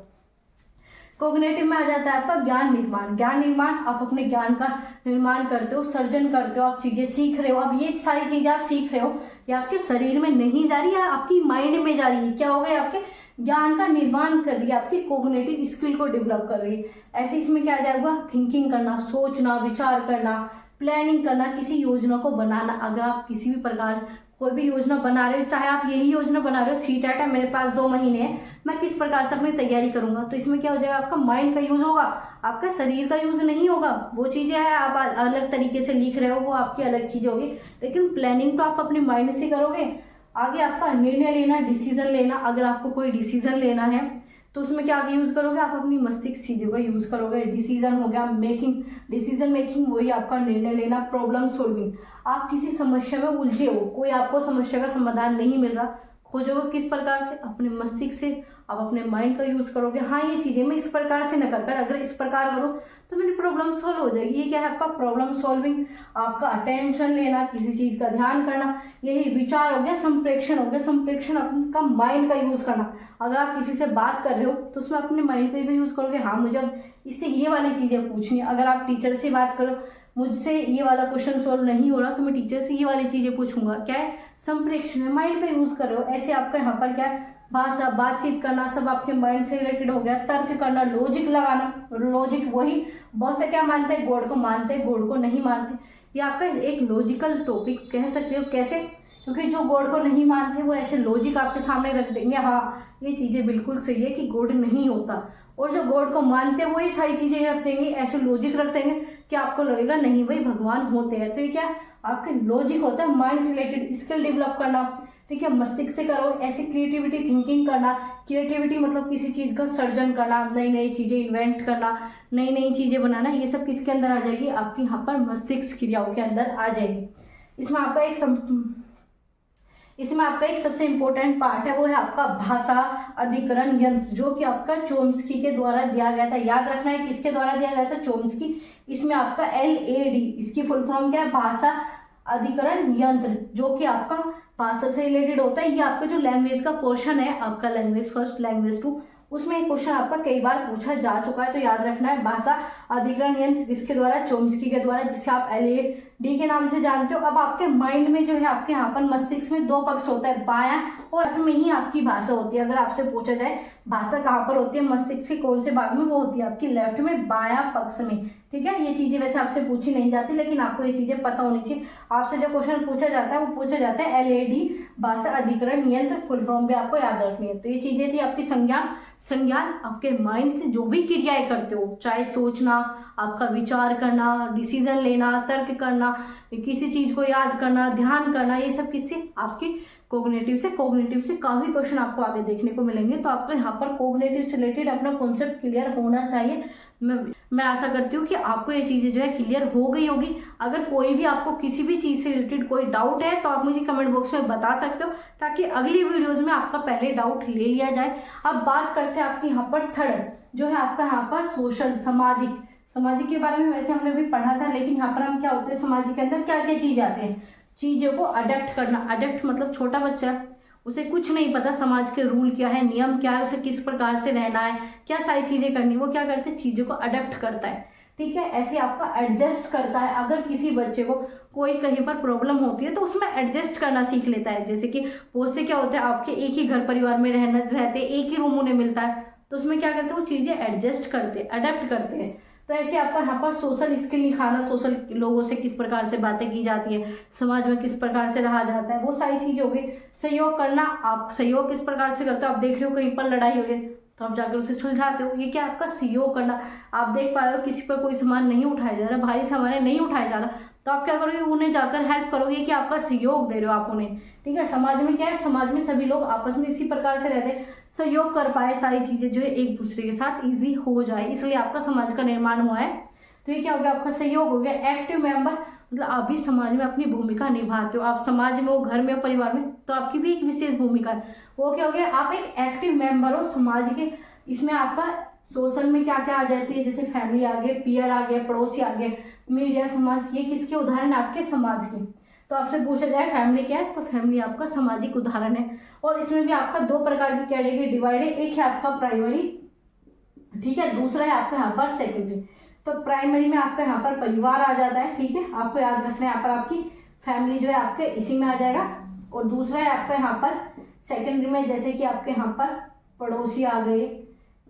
कोग्निटिव में आ जाता है आपका ज्ञान निर्माण। ज्ञान निर्माण, आप अपने ज्ञान का निर्माण करते हो, सर्जन करते हो, आप चीजें सीख रहे हो। अब ये सारी चीजें आप सीख रहे हो, ये आपके शरीर में नहीं जा रही है, आपकी माइंड में जा रही है। क्या हो गया, आपके ज्ञान का निर्माण कर रही है, आपकी कोग्निटिव स्किल को डेवलप कर रही है। ऐसे इसमें क्या आ जाएगा, थिंकिंग करना, सोचना, विचार करना, प्लानिंग करना, किसी योजना को बनाना। अगर आप किसी भी प्रकार कोई भी योजना बना रहे हो, चाहे आप यही योजना बना रहे हो, सीटेट है, मेरे पास 2 महीने हैं, मैं किस प्रकार से अपनी तैयारी करूंगा, तो इसमें क्या हो जाएगा, आपका माइंड का यूज होगा, आपका शरीर का यूज नहीं होगा। वो चीजें हैं आप अलग तरीके से लिख रहे हो, वो आपकी अलग चीजें होगी, लेकिन प्लानिंग तो आप अपने माइंड से करोगे। आगे आपका निर्णय लेना, डिसीजन लेना, अगर आपको कोई डिसीजन लेना है तो उसमें क्या आगे यूज करोगे, आप अपनी मस्तिष्क चीजों का यूज करोगे। डिसीजन हो गया मेकिंग, डिसीजन मेकिंग वही आपका निर्णय लेना। प्रॉब्लम सॉल्विंग, आप किसी समस्या में उलझे हो, कोई आपको समस्या का समाधान नहीं मिल रहा, खोजोगे किस प्रकार से, अपने मस्तिष्क से, आप अपने माइंड का यूज करोगे। हाँ, ये चीजें मैं इस प्रकार से न कर अगर इस प्रकार करूँ तो मेरी प्रॉब्लम सॉल्व हो जाएगी। ये क्या है आपका प्रॉब्लम सॉल्विंग। आपका अटेंशन लेना, किसी चीज का ध्यान करना, यही विचार हो गया। संप्रेक्षण हो गया, संप्रेक्षण आपका माइंड का यूज करना। अगर आप किसी से बात कर रहे हो तो उसमें अपने माइंड का यूज करोगे, हाँ मुझे अब इससे ये वाली चीजें पूछनी है। अगर आप टीचर से बात करो, मुझसे ये वाला क्वेश्चन सॉल्व नहीं हो रहा तो मैं टीचर से ये वाली चीजें पूछूंगा, क्या है, संप्रेक्षण है, माइंड का यूज कर रहे हो। ऐसे आपका यहाँ पर क्या है, भाषा, बातचीत करना, सब आपके माइंड से रिलेटेड हो गया। तर्क करना, लॉजिक लगाना, लॉजिक वही बहुत से क्या मानते हैं, गॉड को मानते हैं, गॉड को नहीं मानते। ये आपका एक लॉजिकल टॉपिक कह सकते हो। कैसे, क्योंकि जो गॉड को नहीं मानते वो ऐसे लॉजिक आपके सामने रख देंगे, हाँ ये चीजें बिल्कुल सही है कि गॉड नहीं होता, और जो गॉड को मानते हैं वो ये सारी चीजें रख देंगे, ऐसे लॉजिक रख देंगे कि आपको लगेगा नहीं भाई भगवान होते हैं। तो ये क्या आपके लॉजिक होता है, माइंड से रिलेटेड स्किल डेवलप करना, ठीक है, मस्तिष्क से करो। ऐसे क्रिएटिविटी थिंकिंग करना, क्रिएटिविटी मतलब किसी चीज का सर्जन करना, नई नई चीजें इन्वेंट करना, नई नई चीजें बनाना, ये सब किसके अंदर आ जाएगी, आपकी यहाँ पर मस्तिष्क क्रियाओं के अंदर आ जाएगी। इसमें आपका एक सबसे इम्पोर्टेंट पार्ट है, वो है आपका भाषा अधिकरण यंत्र, जो कि आपका चोम्स्की के द्वारा दिया गया था। याद रखना है किसके द्वारा दिया गया था, चोम्स्की। इसमें आपका LAD, इसकी फुल फॉर्म क्या है, भाषा अधिकरण यंत्र, जो कि आपका भाषा से रिलेटेड होता है। ये आपका जो लैंग्वेज का पोर्शन है, आपका लैंग्वेज फर्स्ट, लैंग्वेज टू, उसमें एक क्वेश्चन आपका कई बार पूछा जा चुका है, तो याद रखना है भाषा अधिकरण यंत्र किसके द्वारा, चोम्स्की के द्वारा, जिसे आप LAD के नाम से जानते हो। अब आपके माइंड में जो है, आपके यहाँ पर मस्तिष्क में 2 पक्ष होता है, बायां और लेफ्ट में ही आपकी भाषा होती है। अगर आपसे पूछा जाए भाषा कहाँ पर होती है, मस्तिष्क के कौन से भाग में, वो होती है आपकी लेफ्ट में, बायां पक्ष में, ठीक है। ये चीजें वैसे आपसे पूछी नहीं जाती, लेकिन आपको ये चीजें पता होनी चाहिए। आपसे जो क्वेश्चन पूछा जाता है वो पूछा जाता है LAD, भाषा अधिकरण यंत्र, फुल फॉर्म भी आपको याद रखनी है। तो ये चीजें थी आपकी संज्ञान आपके माइंड से जो भी क्रियाएं करते हो, चाहे सोचना, आपका विचार करना, डिसीजन लेना, तर्क करना, किसी चीज को याद करना, ध्यान करना, ये सब किससे, आपके कोग्निटिव से काफी क्वेश्चन आपको आगे देखने को मिलेंगे। तो आपको यहाँ पर कोग्निटिव से रिलेटेड अपना कॉन्सेप्ट क्लियर होना चाहिए। मैं आशा करती हूँ कि आपको ये चीजें जो है क्लियर हो गई होगी। अगर कोई भी आपको किसी भी चीज से रिलेटेड कोई डाउट है तो आप मुझे कमेंट बॉक्स में बता सकते हो, ताकि अगली वीडियोज में आपका पहले डाउट ले लिया जाए। अब बात करते हैं आपकी यहाँ पर थर्ड, जो है आपका यहाँ पर सोशल, सामाजिक के बारे में वैसे हमने भी पढ़ा था, लेकिन यहाँ पर हम क्या होते हैं, सामाजिक के अंदर क्या क्या चीज आते हैं, चीजों को अडेप्ट करना। अडेप्ट मतलब छोटा बच्चा, उसे कुछ नहीं पता समाज के रूल क्या है, नियम क्या है, उसे किस प्रकार से रहना है, क्या सारी चीजें करनी, वो क्या करते हैं, चीजों को अडेप्ट करता है, ठीक है। ऐसे आपका एडजस्ट करता है। अगर किसी बच्चे को कोई कहीं पर प्रॉब्लम होती है तो उसमें एडजस्ट करना सीख लेता है। जैसे कि बहुत से क्या होता है, आपके एक ही घर परिवार में रहते, एक ही रूम उन्हें मिलता है, तो उसमें क्या करते हैं, वो चीजें एडजस्ट करते, अडेप्ट करते हैं। तो ऐसे आपका यहाँ पर सोशल स्किल निखारना, सोशल लोगों से किस प्रकार से बातें की जाती है, समाज में किस प्रकार से रहा जाता है, वो सारी चीजें हो गई। सहयोग करना, आप सहयोग किस प्रकार से करते हो, आप देख रहे हो कहीं पर लड़ाई हो गई तो आप जाकर उसे सुलझाते हो, ये क्या आपका सहयोग करना। आप देख पा रहे हो किसी पर कोई सामान नहीं उठाया जा रहा, भारी सामान नहीं उठाया जा रहा, तो आप क्या करोगे, उन्हें जाकर हेल्प करोगे, कि आपका सहयोग दे रहे हो आप उन्हें, ठीक है। समाज में क्या है, समाज में सभी लोग आपस में इसी प्रकार से रहते हैं, सहयोग कर पाए, सारी चीजें जो है एक दूसरे के साथ इजी हो जाए, इसलिए आपका समाज का निर्माण हुआ है। तो ये क्या हो गया, आपका सहयोग हो गया। एक्टिव मेंबर मतलब आप भी समाज में अपनी भूमिका निभाते हो, आप समाज में हो, घर में हो, परिवार में, तो आपकी भी एक विशेष भूमिका है। वो क्या हो गया, आप एक एक्टिव मेंबर हो समाज के। इसमें आपका सोशल में क्या क्या आ जाती है, जैसे फैमिली आ गए, पीयर आ गए, पड़ोसी आ गए, मीडिया, समाज, ये किसके उदाहरण आपके समाज के। तो आपसे पूछा जाए फैमिली क्या है, तो फैमिली आपका सामाजिक उदाहरण है। और इसमें भी आपका 2 प्रकार की कैटेगरी डिवाइड है, एक है आपका प्राइमरी, ठीक है, दूसरा है आपका यहाँ पर सेकेंडरी। तो प्राइमरी में आपका यहाँ पर परिवार आ जाता है, ठीक है, आपको याद रखना है, यहाँ पर आपकी फैमिली जो है आपके इसी में आ जाएगा। और दूसरा है आपका यहाँ पर सेकेंडरी में, जैसे कि आपके यहाँ पर पड़ोसी आ गए,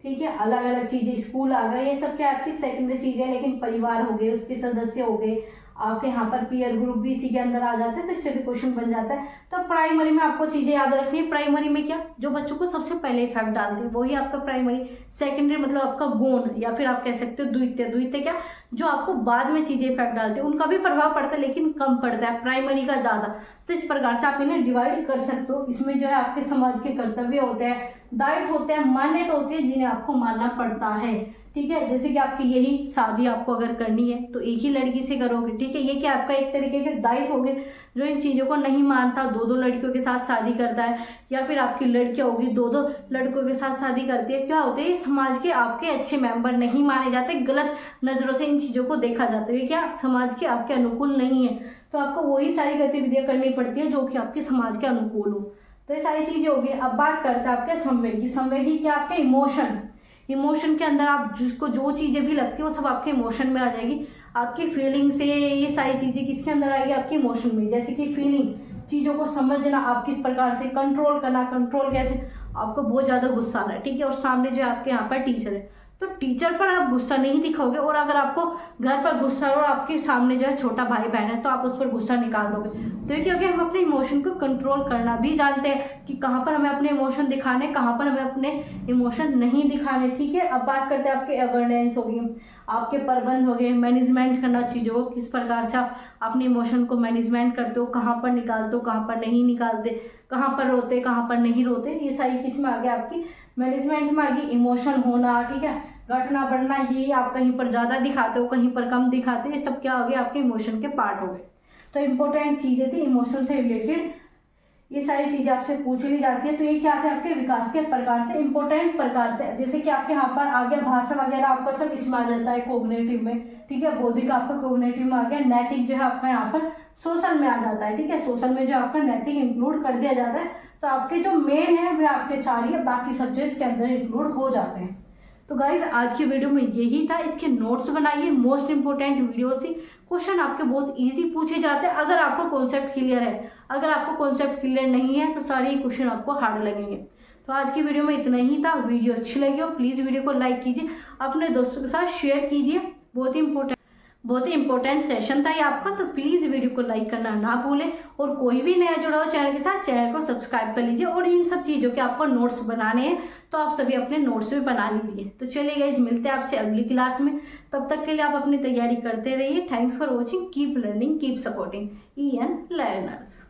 ठीक है, अलग अलग चीजें, स्कूल आ गए, ये सब क्या आपकी सेकेंडरी चीजें, लेकिन परिवार हो गए, उसके सदस्य हो गए, आपके यहाँ पर पीयर ग्रुप भी इसी के अंदर आ जाते हैं, तो इससे भी क्वेश्चन बन जाता है। तो प्राइमरी में आपको चीज़ें याद रखनी है। प्राइमरी में क्या, जो बच्चों को सबसे पहले इफेक्ट डालते हैं वही आपका प्राइमरी। सेकेंडरी मतलब आपका गौण, या फिर आप कह सकते हो द्वितीय। द्वितीय क्या, जो आपको बाद में चीज़ें इफेक्ट डालते हैं, उनका भी प्रभाव पड़ता है लेकिन कम पड़ता है, प्राइमरी का ज़्यादा। तो इस प्रकार से आप इन्हें डिवाइड कर सकते हो। इसमें जो है आपके समाज के कर्तव्य होते हैं, दायित्व होते हैं, मान्यता होती है जिन्हें आपको मानना पड़ता है। ठीक है, जैसे कि आपकी यही शादी आपको अगर करनी है तो एक ही लड़की से करोगे। ठीक है, ये क्या आपका एक तरीके के दायित्व हो गए। जो इन चीज़ों को नहीं मानता, दो दो लड़कियों के साथ शादी करता है, या फिर आपकी लड़कियां होगी दो दो लड़कों के साथ शादी करती है, क्या होते हैं, समाज के आपके अच्छे मेंबर नहीं माने जाते, गलत नज़रों से इन चीज़ों को देखा जाता है। ये क्या समाज के आपके अनुकूल नहीं है, तो आपको वही सारी गतिविधियां करनी पड़ती है जो कि आपके समाज के अनुकूल हो। तो ये सारी चीज़ें होगी। अब बात करते हैं आपके संवेगी। संवेगी क्या, आपके इमोशन। इमोशन के अंदर आप जिसको जो चीज़ें भी लगती है वो सब आपके इमोशन में आ जाएगी। आपकी फीलिंग से ये सारी चीज़ें किसके अंदर आएगी, आपके इमोशन में। जैसे कि फीलिंग, चीज़ों को समझना, आप किस प्रकार से कंट्रोल करना। कंट्रोल कैसे, आपको बहुत ज़्यादा गुस्सा आ रहा है, ठीक है, और सामने जो आपके यहाँ पर टीचर है, तो टीचर पर आप गुस्सा नहीं दिखाओगे। और अगर आपको घर पर गुस्सा और आपके सामने जो है छोटा भाई बहन है, तो आप उस पर गुस्सा निकाल दोगे। तो ये क्या हो गया, हम अपने इमोशन को कंट्रोल करना भी जानते हैं कि कहाँ पर हमें अपने इमोशन दिखाने, कहाँ पर हमें अपने इमोशन नहीं दिखाने। ठीक है, अब बात करते हैं आपके अवेयरनेस होगी, आपके प्रबंध हो गए, मैनेजमेंट करना चीज़ों को, किस प्रकार से आप अपने इमोशन को मैनेजमेंट करते हो, कहाँ पर निकालते हो, कहाँ पर नहीं निकालते, कहाँ पर रोते, कहाँ पर नहीं रोते। ये सारी किस में आ गया, आपकी मैनेजमेंट में आ गई। इमोशन होना, ठीक है, घटना बढ़ना, ये आप कहीं पर ज़्यादा दिखाते हो, कहीं पर कम दिखाते हो, ये सब क्या हो गया, आपके इमोशन के पार्ट हो गए। तो इंपॉर्टेंट चीज़ें थी इमोशन से रिलेटेड, ये सारी चीज़ें आपसे पूछ ली जाती है। तो ये क्या थे, आपके विकास के प्रकार थे, इंपॉर्टेंट प्रकार थे। जैसे कि आपके यहाँ पर आ गया भाषा वगैरह, आपका सब इसमें आ जाता है कोग्निटिव में। ठीक है, बौद्धिक आपका कोग्निटिव में आ गया। नैतिक जो है आपका यहाँ पर सोशल में आ जाता है। ठीक है, सोशल में जो आपका नैतिक इंक्लूड कर दिया जाता है। तो आपके जो मेन है वे आपके 4 ही है, बाकी सब्जेक्ट्स के अंदर इंक्लूड हो जाते हैं। तो गाइज आज की वीडियो में यही था। इसके नोट्स बनाइए, मोस्ट इंपोर्टेंट वीडियो से क्वेश्चन आपके बहुत इजी पूछे जाते हैं अगर आपको कॉन्सेप्ट क्लियर है। अगर आपको कॉन्सेप्ट क्लियर नहीं है तो सारे ही क्वेश्चन आपको हार्ड लगेंगे। तो आज की वीडियो में इतना ही था। वीडियो अच्छी लगी हो प्लीज़ वीडियो को लाइक कीजिए, अपने दोस्तों के साथ शेयर कीजिए। बहुत ही इंपॉर्टेंट सेशन था ये आपका, तो प्लीज़ वीडियो को लाइक करना ना भूलें। और कोई भी नया जुड़ा हो चैनल के साथ, चैनल को सब्सक्राइब कर लीजिए। और इन सब चीज़ों के आपको नोट्स बनाने हैं तो आप सभी अपने नोट्स भी बना लीजिए। तो चलिए गाइस, मिलते हैं आपसे अगली क्लास में। तब तक के लिए आप अपनी तैयारी करते रहिए। Thanks for watching, keep learning, keep supporting EN learners.